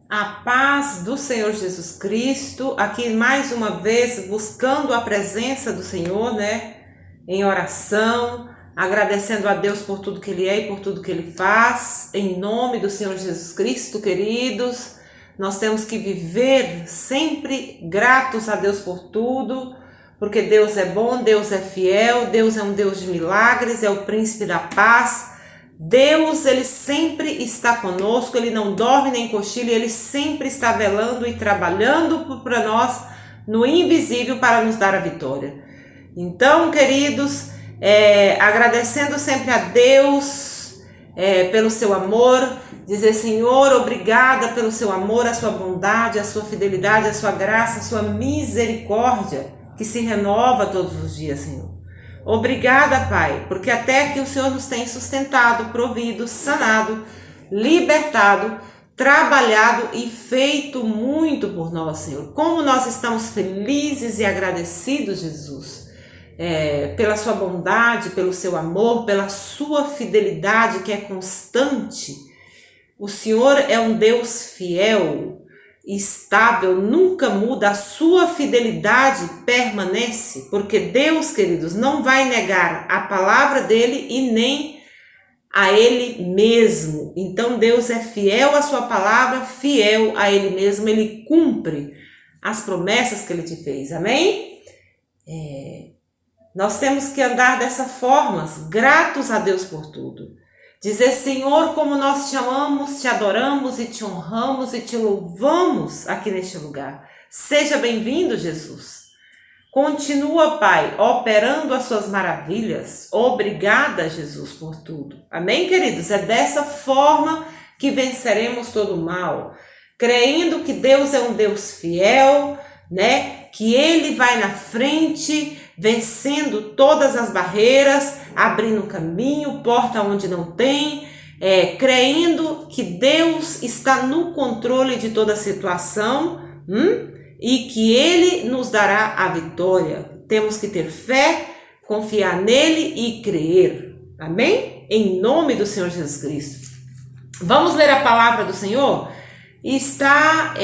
A paz do Senhor Jesus Cristo, aqui mais uma vez buscando a presença do Senhor, né? Em oração, agradecendo a Deus por tudo que Ele é e por tudo que Ele faz, em nome do Senhor Jesus Cristo, queridos. Nós temos que viver sempre gratos a Deus por tudo, porque Deus é bom, Deus é fiel, Deus é um Deus de milagres, é o príncipe da paz. Deus, ele sempre está conosco, ele não dorme nem cochila, ele sempre está velando e trabalhando para nós no invisível para nos dar a vitória. Então, queridos, agradecendo sempre a Deus pelo seu amor, dizer: Senhor, obrigada pelo seu amor, a sua bondade, a sua fidelidade, a sua graça, a sua misericórdia, que se renova todos os dias, Senhor. Obrigada, Pai, porque até aqui o Senhor nos tem sustentado, provido, sanado, libertado, trabalhado e feito muito por nós, Senhor. Como nós estamos felizes e agradecidos, Jesus, pela sua bondade, pelo seu amor, pela sua fidelidade que é constante. O Senhor é um Deus fiel, estável, nunca muda, a sua fidelidade permanece, porque Deus, queridos, não vai negar a palavra dele e nem a ele mesmo. Então Deus é fiel à sua palavra, fiel a ele mesmo, ele cumpre as promessas que ele te fez, amém? Nós temos que andar dessa forma, gratos a Deus por tudo. Dizer: Senhor, como nós te amamos, te adoramos e te honramos e te louvamos aqui neste lugar. Seja bem-vindo, Jesus. Continua, Pai, operando as suas maravilhas. Obrigada, Jesus, por tudo. Amém, queridos? É dessa forma que venceremos todo o mal. Crendo que Deus é um Deus fiel, né? Que Ele vai na frente, vencendo todas as barreiras, abrindo caminho, porta onde não tem, crendo que Deus está no controle de toda a situação, e que Ele nos dará a vitória. Temos que ter fé, confiar nele e crer. Amém? Em nome do Senhor Jesus Cristo. Vamos ler a palavra do Senhor? Está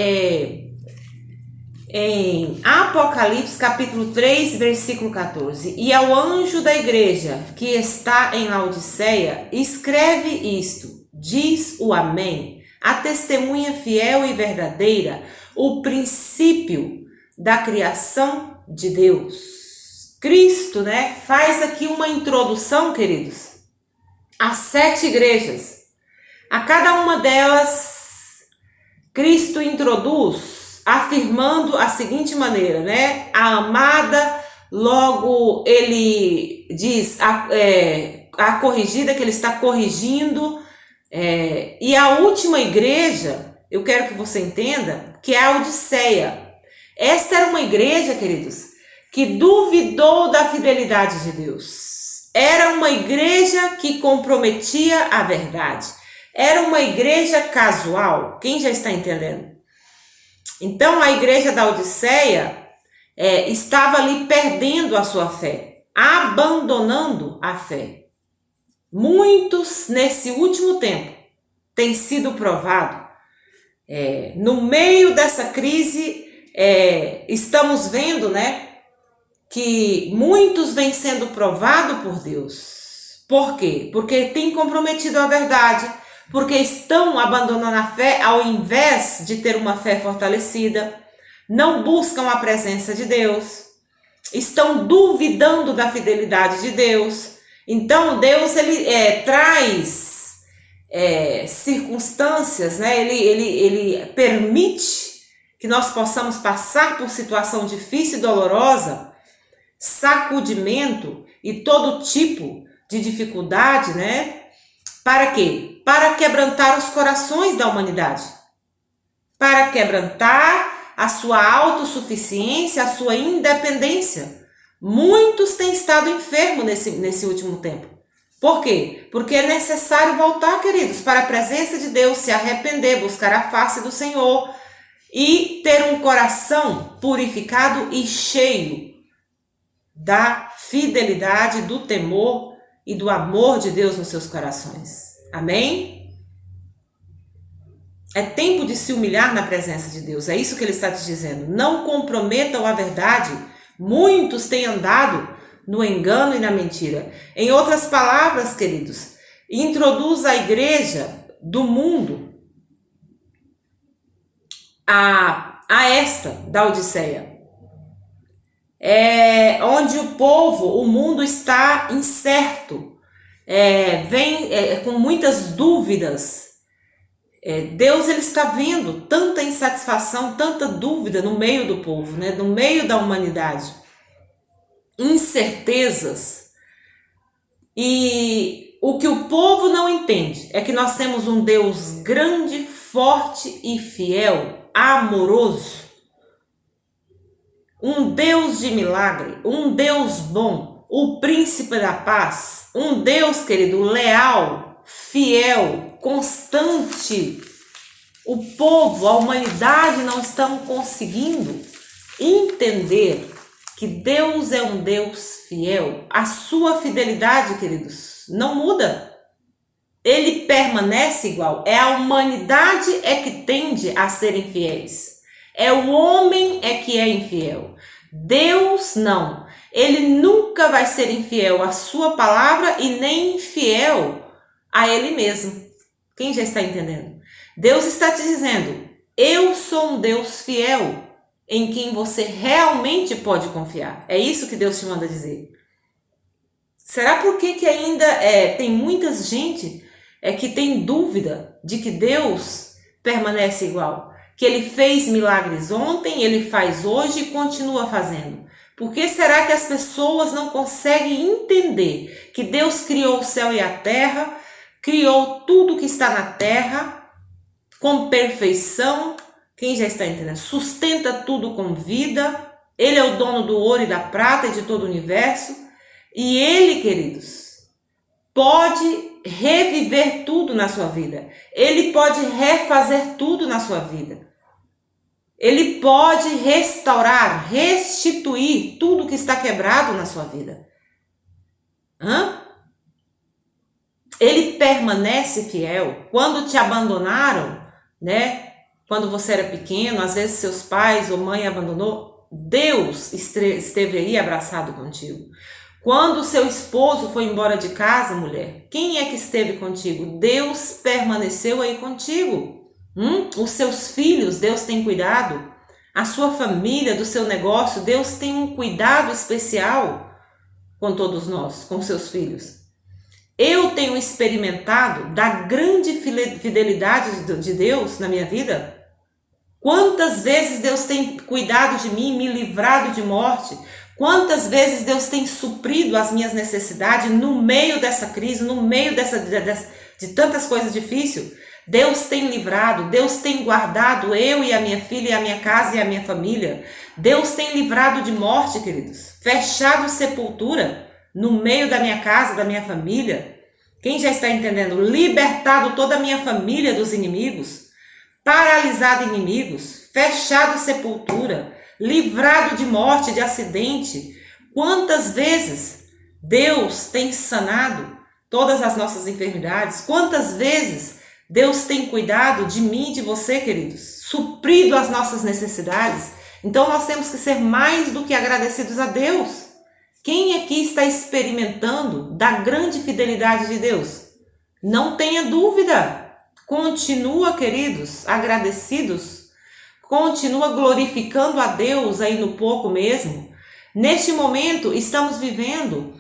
em Apocalipse capítulo 3, versículo 14. E ao anjo da igreja que está em Laodiceia, escreve isto, diz o Amém, a testemunha fiel e verdadeira, o princípio da criação de Deus. Cristo, né, faz aqui uma introdução, queridos, às 7 igrejas. A cada uma delas, Cristo introduz afirmando a seguinte maneira, né? A amada, logo ele diz a corrigida, que ele está corrigindo, e a última igreja, eu quero que você entenda, que é a Odisseia. Esta era uma igreja, queridos, que duvidou da fidelidade de Deus. Era uma igreja que comprometia a verdade. Era uma igreja casual. Quem já está entendendo? Então, a igreja da Odisseia estava ali perdendo a sua fé, abandonando a fé. Muitos, nesse último tempo, têm sido provados. No meio dessa crise, estamos vendo, né, que muitos vêm sendo provados por Deus. Por quê? Porque têm comprometido a verdade, porque estão abandonando a fé ao invés de ter uma fé fortalecida, não buscam a presença de Deus, estão duvidando da fidelidade de Deus. Então Deus ele traz circunstâncias, né? Ele permite que nós possamos passar por situação difícil e dolorosa, sacudimento e todo tipo de dificuldade, né? Para quê? Para quebrantar os corações da humanidade. Para quebrantar a sua autossuficiência, a sua independência. Muitos têm estado enfermos nesse último tempo. Por quê? Porque é necessário voltar, queridos, para a presença de Deus, se arrepender, buscar a face do Senhor e ter um coração purificado e cheio da fidelidade, do temor e do amor de Deus nos seus corações. Amém? É tempo de se humilhar na presença de Deus. É isso que ele está te dizendo. Não comprometam a verdade. Muitos têm andado no engano e na mentira. Em outras palavras, queridos, introduz a igreja do mundo a esta da Odisseia. Onde o povo, o mundo está incerto, vem com muitas dúvidas. Deus ele está vendo tanta insatisfação, tanta dúvida no meio do povo, né? No meio da humanidade, incertezas. E o que o povo não entende é que nós temos um Deus grande, forte e fiel, amoroso, um Deus de milagre, um Deus bom, o príncipe da paz, um Deus, querido, leal, fiel, constante. O povo, a humanidade não estão conseguindo entender que Deus é um Deus fiel. A sua fidelidade, queridos, não muda. Ele permanece igual. É a humanidade que tende a ser infiéis. É o homem que é infiel. Deus não. Ele nunca vai ser infiel à sua palavra e nem infiel a ele mesmo. Quem já está entendendo? Deus está te dizendo, eu sou um Deus fiel em quem você realmente pode confiar. É isso que Deus te manda dizer. Será por que ainda tem muita gente que tem dúvida de que Deus permanece igual? Que ele fez milagres ontem, ele faz hoje e continua fazendo. Por que será que as pessoas não conseguem entender que Deus criou o céu e a terra, criou tudo que está na terra com perfeição? Quem já está entendendo? Sustenta tudo com vida. Ele é o dono do ouro e da prata e de todo o universo. E ele, queridos, pode reviver tudo na sua vida. Ele pode refazer tudo na sua vida. Ele pode restaurar, restituir tudo que está quebrado na sua vida. Ele permanece fiel. Quando te abandonaram, né? Quando você era pequeno, às vezes seus pais ou mãe abandonou, Deus esteve aí abraçado contigo. Quando seu esposo foi embora de casa, mulher, quem é que esteve contigo? Deus permaneceu aí contigo. Os seus filhos, Deus tem cuidado. A sua família, do seu negócio, Deus tem um cuidado especial com todos nós, com seus filhos. Eu tenho experimentado da grande fidelidade de Deus na minha vida. Quantas vezes Deus tem cuidado de mim, me livrado de morte? Quantas vezes Deus tem suprido as minhas necessidades no meio dessa crise, no meio de tantas coisas difíceis? Deus tem livrado, Deus tem guardado eu e a minha filha e a minha casa e a minha família. Deus tem livrado de morte, queridos. Fechado sepultura no meio da minha casa, da minha família. Quem já está entendendo? Libertado toda a minha família dos inimigos. Paralisado inimigos. Fechado sepultura. Livrado de morte, de acidente. Quantas vezes Deus tem sanado todas as nossas enfermidades? Quantas vezes Deus tem cuidado de mim e de você, queridos? Suprido as nossas necessidades. Então nós temos que ser mais do que agradecidos a Deus. Quem aqui está experimentando da grande fidelidade de Deus? Não tenha dúvida. Continua, queridos, agradecidos. Continua glorificando a Deus aí no pouco mesmo. Neste momento, estamos vivendo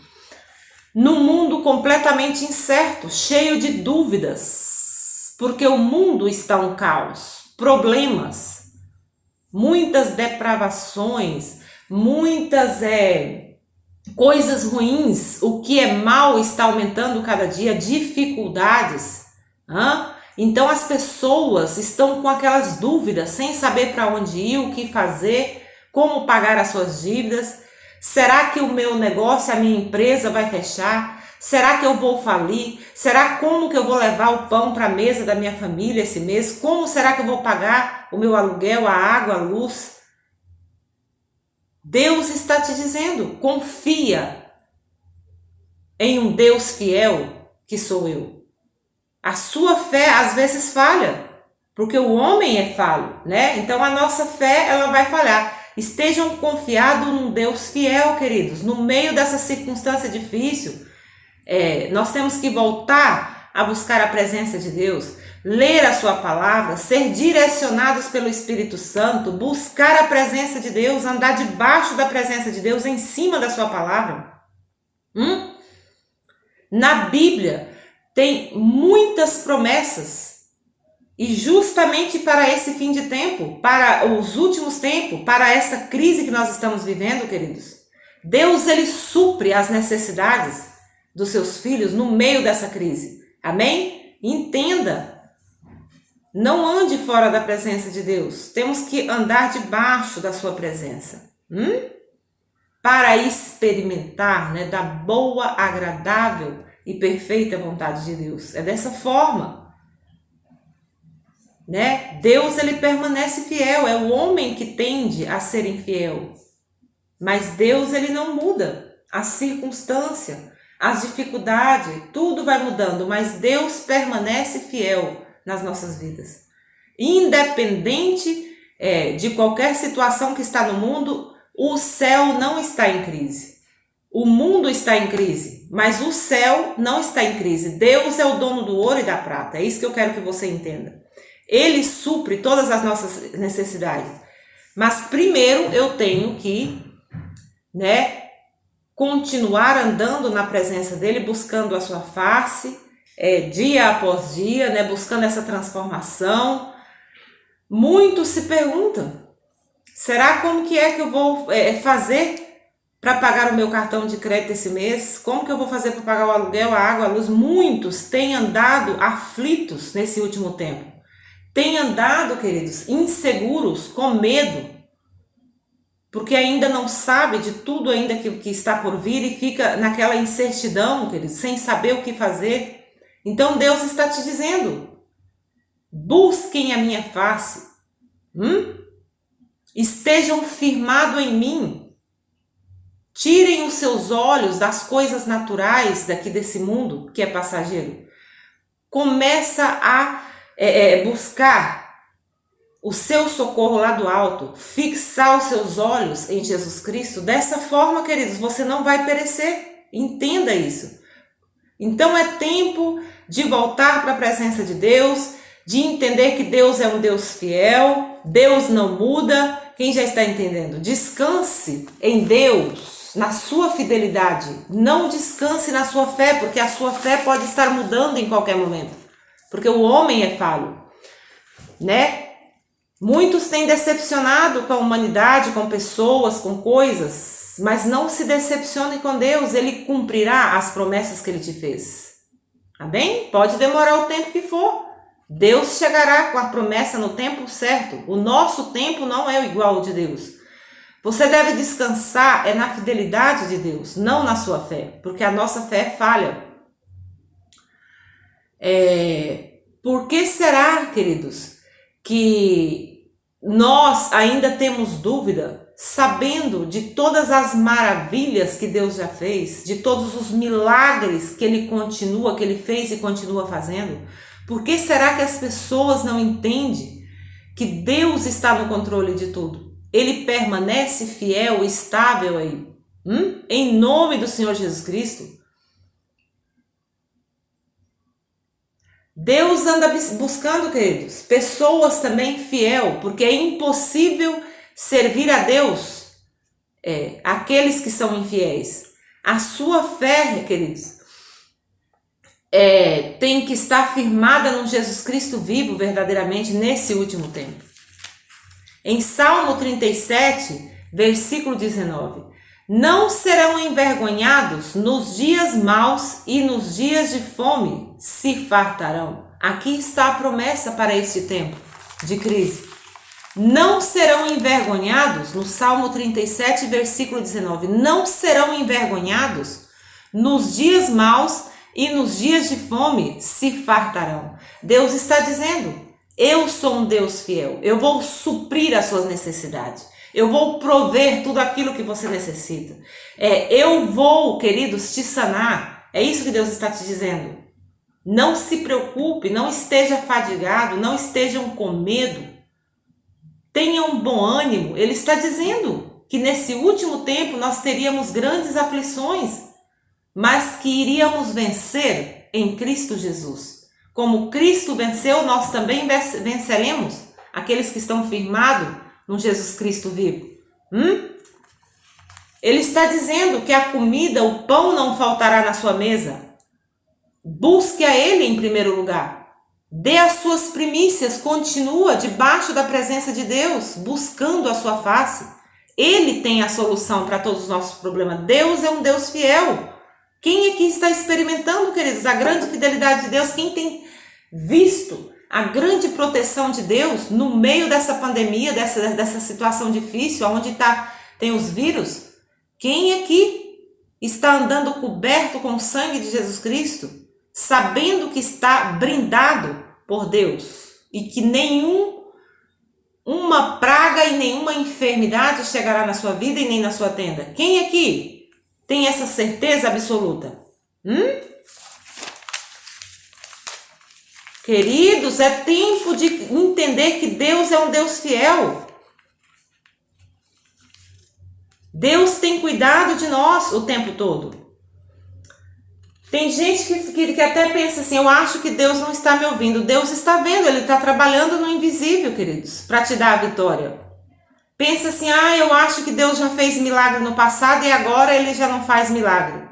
num mundo completamente incerto, cheio de dúvidas. Porque o mundo está um caos. Problemas. Muitas depravações. Muitas coisas ruins, o que é mal está aumentando cada dia, dificuldades. Então as pessoas estão com aquelas dúvidas, sem saber para onde ir, o que fazer, como pagar as suas dívidas. Será que o meu negócio, a minha empresa vai fechar? Será que eu vou falir? Será como que eu vou levar o pão para a mesa da minha família esse mês? Como será que eu vou pagar o meu aluguel, a água, a luz? Deus está te dizendo, confia em um Deus fiel que sou eu. A sua fé às vezes falha, porque o homem é falho, né? Então a nossa fé, ela vai falhar. Estejam confiados num Deus fiel, queridos. No meio dessa circunstância difícil, nós temos que voltar a buscar a presença de Deus, ler a sua palavra, ser direcionados pelo Espírito Santo, buscar a presença de Deus, andar debaixo da presença de Deus, em cima da sua palavra. Na Bíblia tem muitas promessas, e justamente para esse fim de tempo, para os últimos tempos, para essa crise que nós estamos vivendo, queridos, Deus, ele supre as necessidades dos seus filhos no meio dessa crise. Amém? Entenda. Não ande fora da presença de Deus. Temos que andar debaixo da sua presença. Para experimentar, né, da boa, agradável e perfeita vontade de Deus. É dessa forma. Né? Deus, ele permanece fiel. É o homem que tende a ser infiel. Mas Deus, ele não muda. A circunstância, as dificuldades, tudo vai mudando. Mas Deus permanece fiel nas nossas vidas. Independente de qualquer situação que está no mundo, o céu não está em crise. O mundo está em crise, mas o céu não está em crise. Deus é o dono do ouro e da prata. É isso que eu quero que você entenda. Ele supre todas as nossas necessidades. Mas primeiro eu tenho que, né, continuar andando na presença dele, buscando a sua face, dia após dia, né, buscando essa transformação. Muitos se perguntam, será como que é que eu vou fazer para pagar o meu cartão de crédito esse mês? Como que eu vou fazer para pagar o aluguel, a água, a luz? Muitos têm andado aflitos nesse último tempo. Têm andado, queridos, inseguros, com medo, porque ainda não sabe de tudo ainda que está por vir e fica naquela incertidão, queridos, sem saber o que fazer. Então Deus está te dizendo, busquem a minha face, estejam firmados em mim, tirem os seus olhos das coisas naturais daqui desse mundo que é passageiro. Começa a buscar o seu socorro lá do alto, fixar os seus olhos em Jesus Cristo. Dessa forma, queridos, você não vai perecer. Entenda isso. Então é tempo de voltar para a presença de Deus, de entender que Deus é um Deus fiel, Deus não muda. Quem já está entendendo? Descanse em Deus, na sua fidelidade. Não descanse na sua fé, porque a sua fé pode estar mudando em qualquer momento. Porque o homem é falho, né? Muitos têm decepcionado com a humanidade, com pessoas, com coisas, mas não se decepcione com Deus, ele cumprirá as promessas que ele te fez. Amém? Pode demorar o tempo que for. Deus chegará com a promessa no tempo certo. O nosso tempo não é igual ao de Deus. Você deve descansar na fidelidade de Deus, não na sua fé, porque a nossa fé falha. Por que será, queridos, que nós ainda temos dúvida, sabendo de todas as maravilhas que Deus já fez, de todos os milagres que ele fez e continua fazendo? Por que será que as pessoas não entendem que Deus está no controle de tudo? Ele permanece fiel, estável aí. Em nome do Senhor Jesus Cristo. Deus anda buscando, queridos, pessoas também fiel, porque é impossível servir a Deus, aqueles que são infiéis. A sua fé, queridos, tem que estar firmada no Jesus Cristo vivo verdadeiramente nesse último tempo. Em Salmo 37, versículo 19, não serão envergonhados nos dias maus e nos dias de fome se fartarão. Aqui está a promessa para este tempo de crise. Não serão envergonhados, no Salmo 37, versículo 19, não serão envergonhados nos dias maus e nos dias de fome se fartarão. Deus está dizendo, eu sou um Deus fiel, eu vou suprir as suas necessidades. Eu vou prover tudo aquilo que você necessita. Eu vou, queridos, te sanar. É isso que Deus está te dizendo. Não se preocupe, não esteja fadigado, não estejam com medo. Tenham bom ânimo. Ele está dizendo que nesse último tempo nós teríamos grandes aflições, mas que iríamos vencer em Cristo Jesus. Como Cristo venceu, nós também venceremos, aqueles que estão firmados no Jesus Cristo vivo. Ele está dizendo que a comida, o pão não faltará na sua mesa. Busque a Ele em primeiro lugar. Dê as suas primícias, continua debaixo da presença de Deus, buscando a sua face. Ele tem a solução para todos os nossos problemas. Deus é um Deus fiel. Quem aqui está experimentando, queridos, a grande fidelidade de Deus? Quem tem visto a grande proteção de Deus no meio dessa pandemia, dessa situação difícil, onde tem os vírus? Quem aqui está andando coberto com o sangue de Jesus Cristo, sabendo que está brindado por Deus e que nenhuma praga e nenhuma enfermidade chegará na sua vida e nem na sua tenda? Quem aqui tem essa certeza absoluta? Queridos, é tempo de entender que Deus é um Deus fiel. Deus tem cuidado de nós o tempo todo. Tem gente que até pensa assim, eu acho que Deus não está me ouvindo. Deus está vendo, Ele está trabalhando no invisível, queridos, para te dar a vitória. Pensa assim, eu acho que Deus já fez milagre no passado e agora Ele já não faz milagre.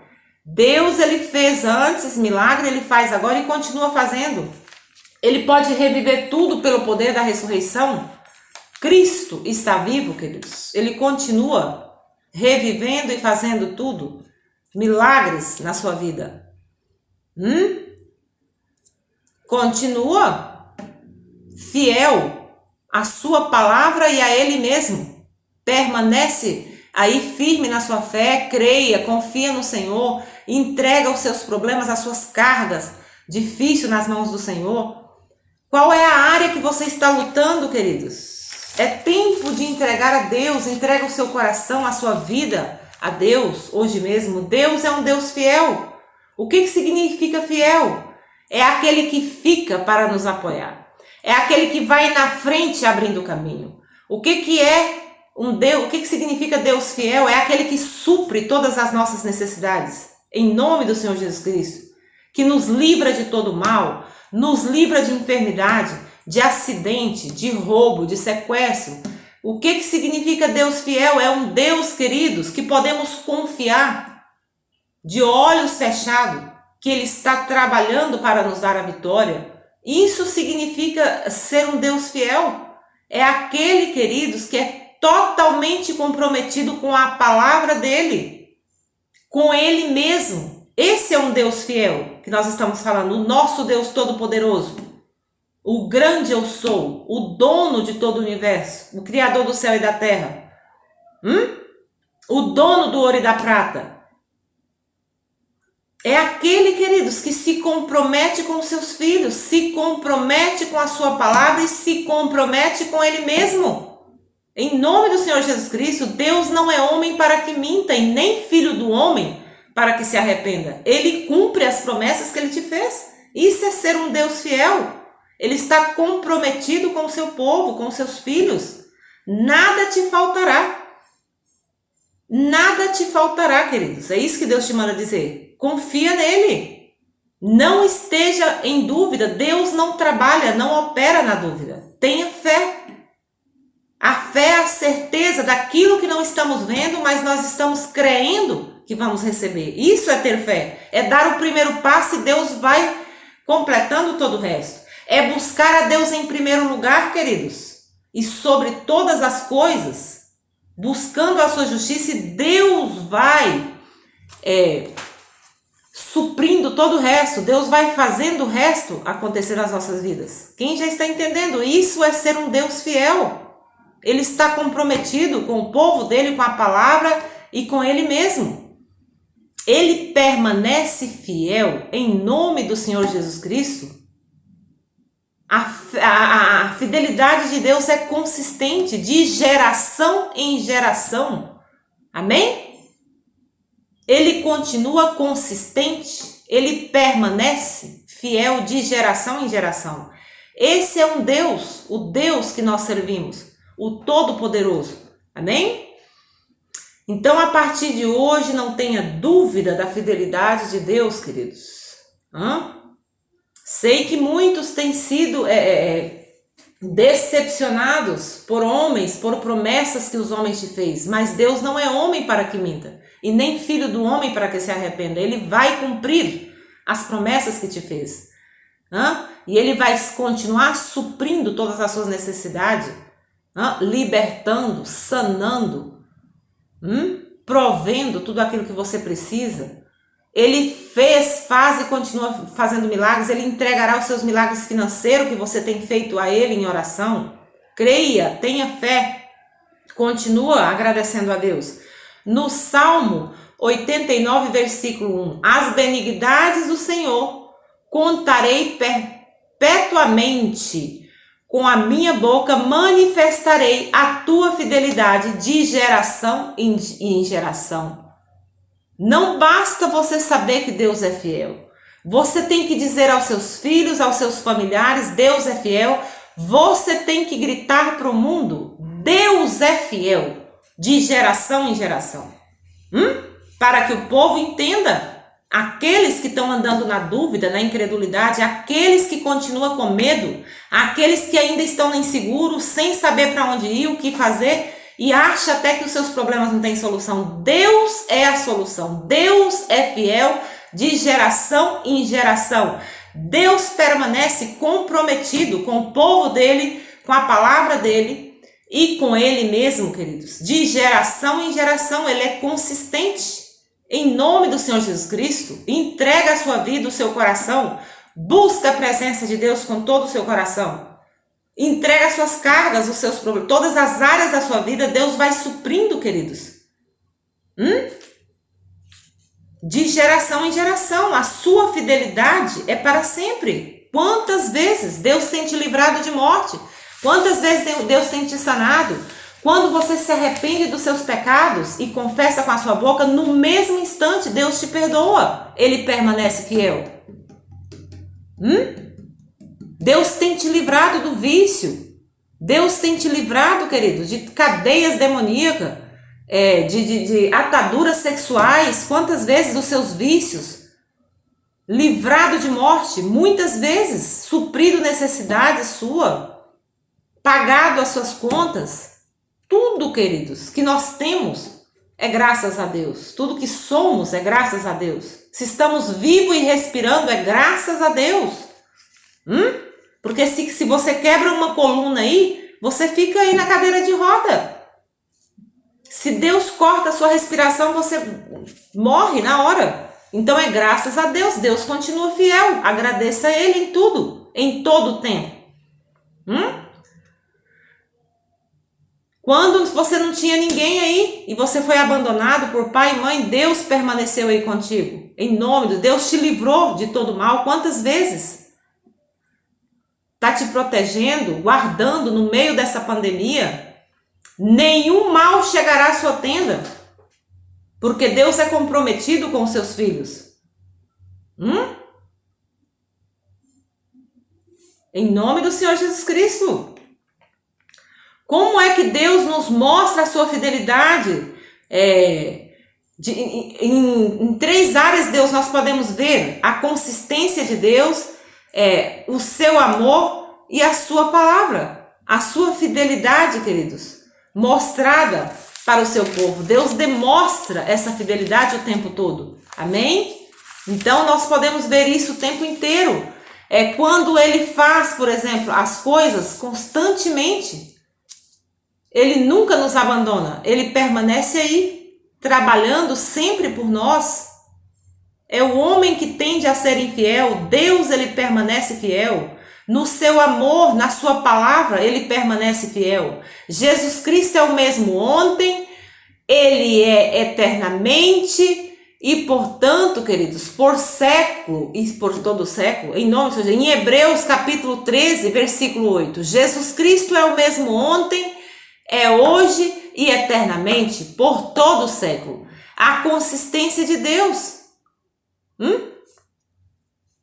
Deus, Ele fez antes milagre, Ele faz agora e continua fazendo. Ele pode reviver tudo pelo poder da ressurreição. Cristo está vivo, queridos. Ele continua revivendo e fazendo tudo. Milagres na sua vida. Continua fiel à sua palavra e a Ele mesmo. Permanece aí firme na sua fé, creia, confia no Senhor, entrega os seus problemas, as suas cargas difíceis nas mãos do Senhor. Qual é a área que você está lutando, queridos? É tempo de entregar a Deus, entrega o seu coração, a sua vida a Deus hoje mesmo. Deus é um Deus fiel. O que significa fiel? É aquele que fica para nos apoiar. É aquele que vai na frente abrindo o caminho. O que é um Deus? O que significa Deus fiel? É aquele que supre todas as nossas necessidades. Em nome do Senhor Jesus Cristo. Que nos livra de todo mal, nos livra de enfermidade, de acidente, de roubo, de sequestro. O que significa Deus fiel? É um Deus, queridos, que podemos confiar de olhos fechados, que Ele está trabalhando para nos dar a vitória. Isso significa ser um Deus fiel. É aquele, queridos, que é totalmente comprometido com a palavra dEle, com Ele mesmo. Esse é um Deus fiel que nós estamos falando, o nosso Deus Todo-Poderoso. O grande eu sou, o dono de todo o universo, o Criador do céu e da terra. O dono do ouro e da prata. É aquele, queridos, que se compromete com os seus filhos, se compromete com a sua palavra e se compromete com Ele mesmo. Em nome do Senhor Jesus Cristo, Deus não é homem para que minta e nem filho do homem para que se arrependa. Ele cumpre as promessas que Ele te fez. Isso é ser um Deus fiel. Ele está comprometido com o seu povo, com os seus filhos. Nada te faltará. Nada te faltará, queridos. É isso que Deus te manda dizer. Confia nele. Não esteja em dúvida. Deus não trabalha, não opera na dúvida. Tenha fé. A fé é a certeza daquilo que não estamos vendo, mas nós estamos crendo que vamos receber. Isso é ter fé. É dar o primeiro passo e Deus vai completando todo o resto. É buscar a Deus em primeiro lugar, queridos. E sobre todas as coisas, buscando a sua justiça, e Deus vai suprindo todo o resto. Deus vai fazendo o resto acontecer nas nossas vidas. Quem já está entendendo? Isso é ser um Deus fiel. Ele está comprometido com o povo dele, com a palavra e com ele mesmo. Ele permanece fiel em nome do Senhor Jesus Cristo. A fidelidade de Deus é consistente de geração em geração. Amém? Ele continua consistente, ele permanece fiel de geração em geração. Esse é um Deus, o Deus que nós servimos, o Todo-Poderoso. Amém? Então, a partir de hoje, não tenha dúvida da fidelidade de Deus, queridos. Sei que muitos têm sido decepcionados por homens, por promessas que os homens te fez, mas Deus não é homem para que minta, e nem filho do homem para que se arrependa. Ele vai cumprir as promessas que te fez. E Ele vai continuar suprindo todas as suas necessidades, libertando, sanando, provendo tudo aquilo que você precisa. Ele faz e continua fazendo milagres. Ele entregará os seus milagres financeiros que você tem feito a Ele em oração. Creia, tenha fé, continua agradecendo a Deus. No Salmo 89, versículo 1, as benignidades do Senhor contarei perpetuamente, com a minha boca manifestarei a tua fidelidade de geração em geração. Não basta você saber que Deus é fiel. Você tem que dizer aos seus filhos, aos seus familiares, Deus é fiel. Você tem que gritar para o mundo, Deus é fiel, de geração em geração. Para que o povo entenda. Aqueles que estão andando na dúvida, na incredulidade, aqueles que continuam com medo, aqueles que ainda estão inseguros, sem saber para onde ir, o que fazer, e acha até que os seus problemas não têm solução. Deus é a solução. Deus é fiel de geração em geração. Deus permanece comprometido com o povo dele, com a palavra dele e com ele mesmo, queridos. De geração em geração, ele é consistente. Em nome do Senhor Jesus Cristo, entrega a sua vida, o seu coração. Busca a presença de Deus com todo o seu coração. Entrega as suas cargas, os seus problemas, todas as áreas da sua vida, Deus vai suprindo, queridos. De geração em geração, a sua fidelidade é para sempre. Quantas vezes Deus tem te livrado de morte? Quantas vezes Deus tem te sanado? Quando você se arrepende dos seus pecados e confessa com a sua boca, no mesmo instante Deus te perdoa. Ele permanece fiel. Deus tem te livrado do vício. Deus tem te livrado, queridos, de cadeias demoníacas, de ataduras sexuais. Quantas vezes os seus vícios? Livrado de morte, muitas vezes, suprido necessidade sua, pagado as suas contas. Tudo, queridos, que nós temos é graças a Deus. Tudo que somos é graças a Deus. Se estamos vivos e respirando é graças a Deus. Porque se você quebra uma coluna aí, você fica aí na cadeira de roda. Se Deus corta a sua respiração, você morre na hora. Então é graças a Deus. Deus continua fiel. Agradeça a Ele em tudo, em todo o tempo. Quando você não tinha ninguém aí e você foi abandonado por pai e mãe, Deus permaneceu aí contigo. Em nome de Deus, te livrou de todo mal. Quantas vezes? Está te protegendo, guardando no meio dessa pandemia. Nenhum mal chegará à sua tenda. Porque Deus é comprometido com os seus filhos. Em nome do Senhor Jesus Cristo. Como é que Deus nos mostra a sua fidelidade? Em três áreas, Deus, nós podemos ver a consistência de Deus, o seu amor e a sua palavra. A sua fidelidade, queridos, mostrada para o seu povo. Deus demonstra essa fidelidade o tempo todo. Amém? Então, nós podemos ver isso o tempo inteiro. Quando Ele faz, por exemplo, as coisas constantemente. Ele nunca nos abandona. Ele permanece aí, trabalhando sempre por nós. É o homem que tende a ser infiel. Deus, ele permanece fiel. No seu amor, na sua palavra, ele permanece fiel. Jesus Cristo é o mesmo ontem. Ele é eternamente. E, portanto, queridos, por século e por todo século, em nome de Jesus, em Hebreus capítulo 13, versículo 8, Jesus Cristo é o mesmo ontem, é hoje e eternamente, por todo o século. A consistência de Deus.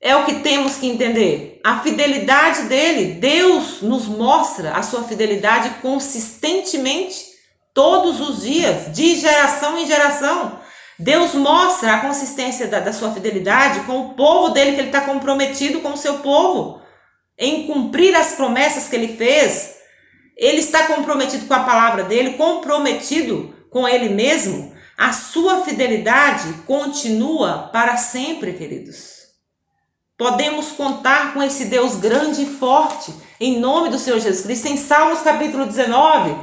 é o que temos que entender. A fidelidade dele, Deus nos mostra a sua fidelidade consistentemente, todos os dias, de geração em geração. Deus mostra a consistência da sua fidelidade com o povo dele, que ele está comprometido com o seu povo, em cumprir as promessas que ele fez. Ele está comprometido com a palavra dele, comprometido com ele mesmo. A sua fidelidade continua para sempre, queridos. Podemos contar com esse Deus grande e forte, em nome do Senhor Jesus Cristo. Em Salmos capítulo 19,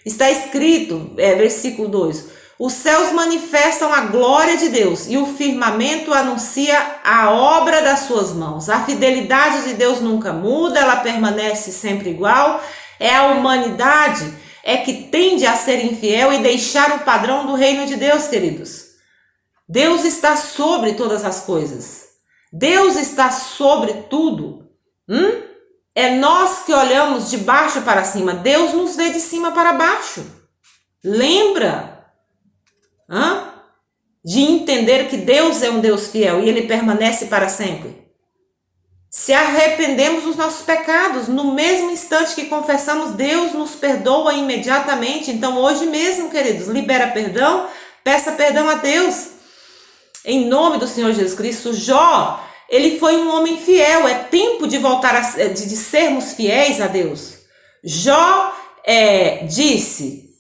está escrito, versículo 2, os céus manifestam a glória de Deus e o firmamento anuncia a obra das suas mãos. A fidelidade de Deus nunca muda, ela permanece sempre igual. É a humanidade que tende a ser infiel e deixar o padrão do reino de Deus, queridos. Deus está sobre todas as coisas. Deus está sobre tudo. É nós que olhamos de baixo para cima. Deus nos vê de cima para baixo. Lembra de entender que Deus é um Deus fiel e ele permanece para sempre. Se arrependemos dos nossos pecados, no mesmo instante que confessamos, Deus nos perdoa imediatamente. Então hoje mesmo, queridos, libera perdão, peça perdão a Deus. Em nome do Senhor Jesus Cristo. Jó, ele foi um homem fiel. É tempo de voltar de sermos fiéis a Deus. Jó disse,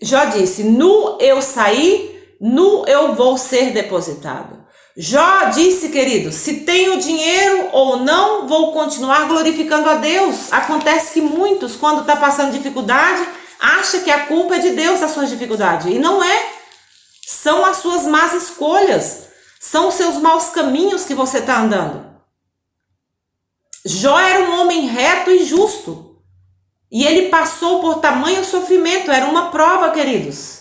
Jó disse, nu eu saí, nu eu vou ser depositado. Jó disse, querido, se tenho dinheiro ou não, vou continuar glorificando a Deus. Acontece que muitos, quando está passando dificuldade, acham que a culpa é de Deus as suas dificuldades. E não é. São as suas más escolhas. São os seus maus caminhos que você está andando. Jó era um homem reto e justo. E ele passou por tamanho sofrimento. Era uma prova, queridos.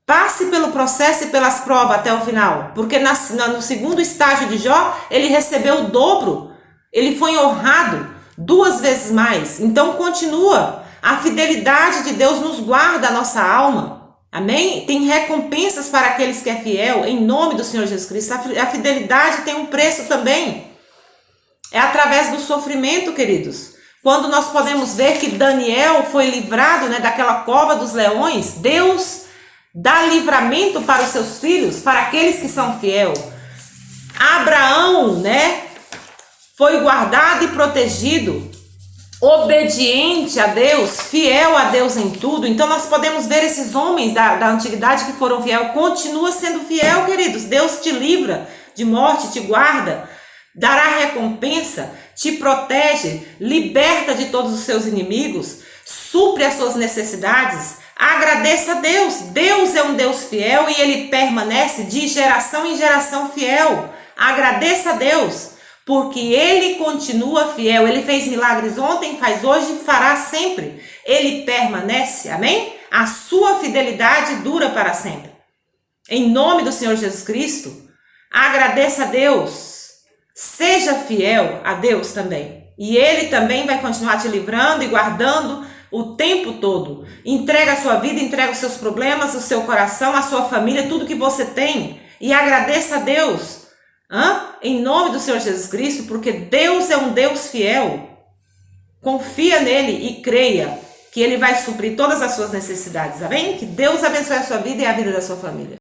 Passe pelo processo e pelas provas até o final. Porque no segundo estágio de Jó, ele recebeu o dobro. Ele foi honrado 2 vezes mais. Então continua. A fidelidade de Deus nos guarda a nossa alma. Amém? Tem recompensas para aqueles que é fiel, em nome do Senhor Jesus Cristo. A fidelidade tem um preço também. É através do sofrimento, queridos. Quando nós podemos ver que Daniel foi livrado, daquela cova dos leões, Deus dá livramento para os seus filhos, para aqueles que são fiel. Abraão, foi guardado e protegido, obediente a Deus, fiel a Deus em tudo. Então nós podemos ver esses homens da antiguidade que foram fiel, continua sendo fiel, queridos. Deus te livra de morte, te guarda, dará recompensa, te protege, liberta de todos os seus inimigos, supre as suas necessidades. Agradeça a Deus. Deus é um Deus fiel e ele permanece de geração em geração fiel. Agradeça a Deus. Porque ele continua fiel. Ele fez milagres ontem, faz hoje e fará sempre. Ele permanece, amém? A sua fidelidade dura para sempre. Em nome do Senhor Jesus Cristo, agradeça a Deus. Seja fiel a Deus também. E ele também vai continuar te livrando e guardando o tempo todo. Entrega a sua vida, entrega os seus problemas, o seu coração, a sua família, tudo que você tem. E agradeça a Deus. Em nome do Senhor Jesus Cristo, porque Deus é um Deus fiel. Confia nele e creia que ele vai suprir todas as suas necessidades, amém? Que Deus abençoe a sua vida e a vida da sua família.